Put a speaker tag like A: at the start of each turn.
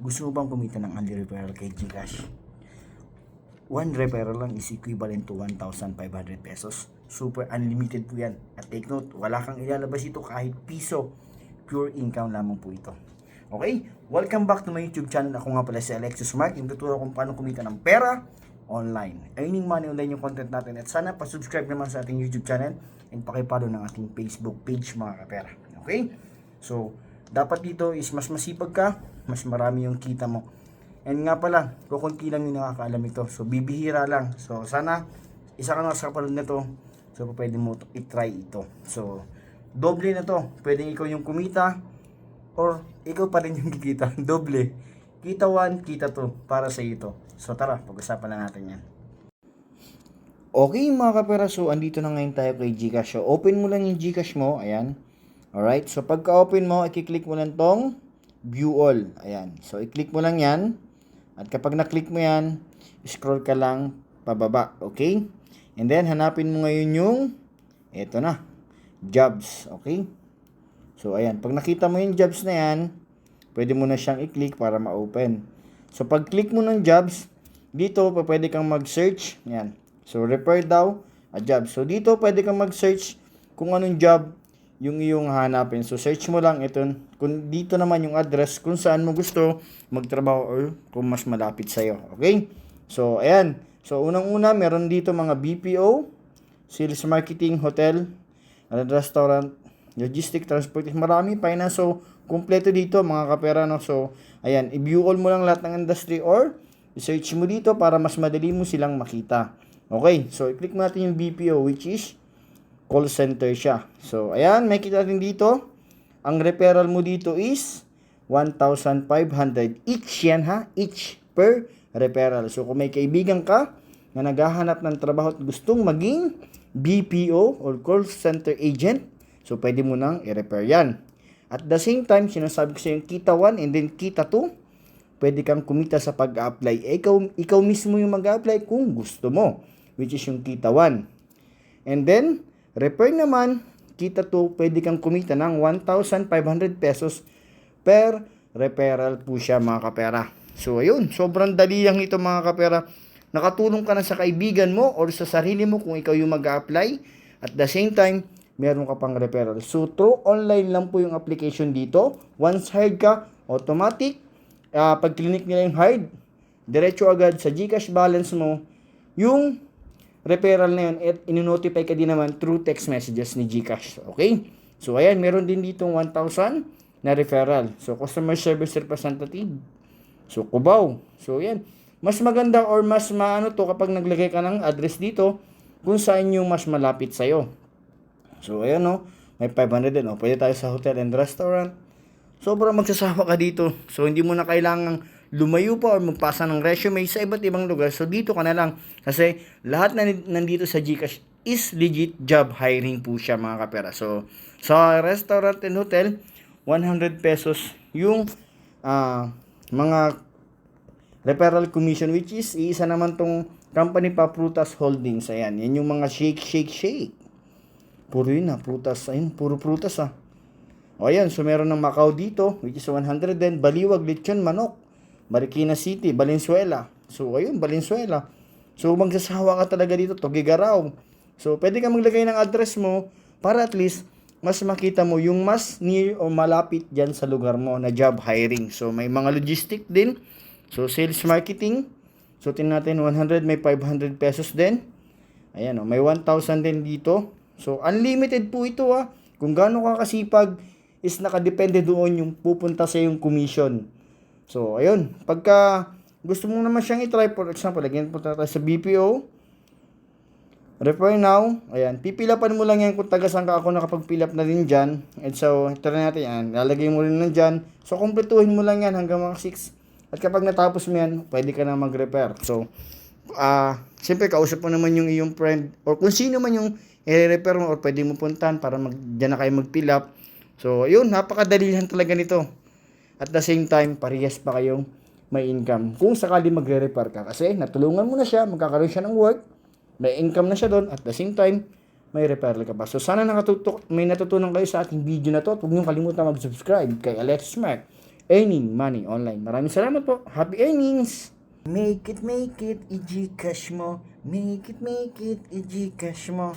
A: Gusto mo bang kumita ng unli referral kay GCash? One referral lang is equivalent to 1,500 pesos. Super unlimited po yan. At take note, wala kang ilalabas ito kahit piso. Pure income lamang po ito. Okay? Welcome back to my YouTube channel. Ako nga pala si Alexis Mark. Yung tuturo kung paano kumita ng pera online. Earning money online yung content natin. At sana pa-subscribe naman sa ating YouTube channel and pakipollow ng ating Facebook page mga kapera. Okay? So, dapat dito is mas masipag ka, mas marami yung kita mo. And nga pala, kukunti lang yung nakakaalam ito. So, bibihira lang. So, sana, isa ka nga sa kapalad na to. So, pwede mo i-try ito. So, doble na to. Pwede ikaw yung kumita or ikaw pa rin yung kikita. Doble. Kita 1, kita 2 para sa ito. So, tara, pag-usapan na natin yan. Okay mga kapera, so andito na ngayon tayo kay GCash. So, open mo lang yung GCash mo. Ayan. Alright, so pagka-open mo, i-click mo lang tong View All. Ayan. So, i-click mo lang yan. At kapag na-click mo yan, scroll ka lang pababa. Okay? And then, hanapin mo ngayon yung, eto na, jobs. Okay? So, ayan. Pag nakita mo yung jobs na yan, pwede mo na siyang i-click para ma-open. So, pag click mo ng jobs, dito, pwede kang mag-search. Ayan. So, refer daw a job. So, dito, pwede kang mag-search kung anong job yung iyong hanapin. So, search mo lang ito. Kung dito naman yung address kung saan mo gusto magtrabaho or kung mas malapit sa'yo. Okay? So, ayan. So, unang-una, meron dito mga BPO, sales marketing, hotel, restaurant, logistic, transportation, marami, finance. So, kumpleto dito mga kapera. No? So, ayan. I-view all mo lang lahat ng industry or i-search mo dito para mas madali mo silang makita. Okay? So, i-click mo natin yung BPO which is call center siya. So, ayan, may kita natin dito. Ang referral mo dito is 1,500 each yan ha, each per referral. So, kung may kaibigan ka na naghahanap ng trabaho at gustong maging BPO or call center agent, so pwede mo nang i-refer yan. At the same time, sinasabi ko sa yung kita 1 and then kita 2, pwede kang kumita sa pag-apply. Ikaw mismo yung mag-apply kung gusto mo, which is yung kita 1. And then, refer naman, kita 2, pwede kang kumita ng 1,500 pesos per referral po siya mga kapera. So, ayun, sobrang dali lang ito mga kapera. Nakatulong ka na sa kaibigan mo or sa sarili mo kung ikaw yung mag-a-apply. At the same time, meron ka pang referral. So, through online lang po yung application dito. Once hired ka, automatic, pag clinic nila yung hired, diretso agad sa GCash balance mo, yung referral na yun at inonotify ka din naman through text messages ni GCash. Okay? So, ayan, meron din dito 1,000 na referral. So, customer service representative. So, Cubao. So, ayan. Mas maganda or mas maano to kapag naglagay ka ng address dito kung saan yung mas malapit sa'yo. So, ayan no. May 500 din. O, pwede tayo sa hotel and restaurant. Sobrang magsasawa ka dito. So, hindi mo na kailangang lumayo pa or magpasa ng resume sa iba't ibang lugar. So, dito ka na lang. Kasi, lahat na nandito sa GCash is legit job hiring po siya mga kapera. So, sa restaurant and hotel, 100 pesos yung mga referral commission which is isa naman tong company pa Prutas Holdings. Ayan, yan yung mga shake. Puro yun prutas. Ayun, puro prutas O, ayan, so meron ng Macau dito which is 100 din. Baliwag, lechon, manok. Marikina City, Valenzuela. So, ayun, Valenzuela. So, magsasawa ka talaga dito, Tugigaraw. So, pwede ka maglagay ng address mo para at least mas makita mo yung mas near o malapit dyan sa lugar mo na job hiring. So, may mga logistic din. So, sales marketing. So, tingnan natin, 100, may 500 pesos din. Ayan, may 1,000 din dito. So, unlimited po ito Kung gaano ka kasipag, is nakadepende doon yung pupunta sa yung commission. So, ayun. Pagka gusto mo naman siyang i-try, for example, again, punta tayo sa BPO. Refer now. Ayan. Pipilapan mo lang yan kung taga-saan ka. Ako nakapag-fill up na din dyan. And so, try natin yan. Lalagay mo rin na dyan. So, kumpletuhin mo lang yan hanggang mga 6. At kapag natapos mo yan, pwede ka na mag-refer. So, siyempre, kausap mo naman yung iyong friend or kung sino man yung i-refer mo or pwede mo puntahan para dyan na kayo mag-fill up. So, ayun. Napakadali lang talaga nito. At the same time, parehas pa kayong may income. Kung sakali magre-refer ka. Kasi natulungan mo na siya, magkakaroon siya ng work, may income na siya doon. At the same time, may referral ka pa. So, sana may natutunan kayo sa ating video na to. At huwag niyong kalimutan mag-subscribe kay Alexis Mark. earning money online. Maraming salamat po. Happy earnings! Make it, i-Gcash mo. Make it, i-Gcash mo.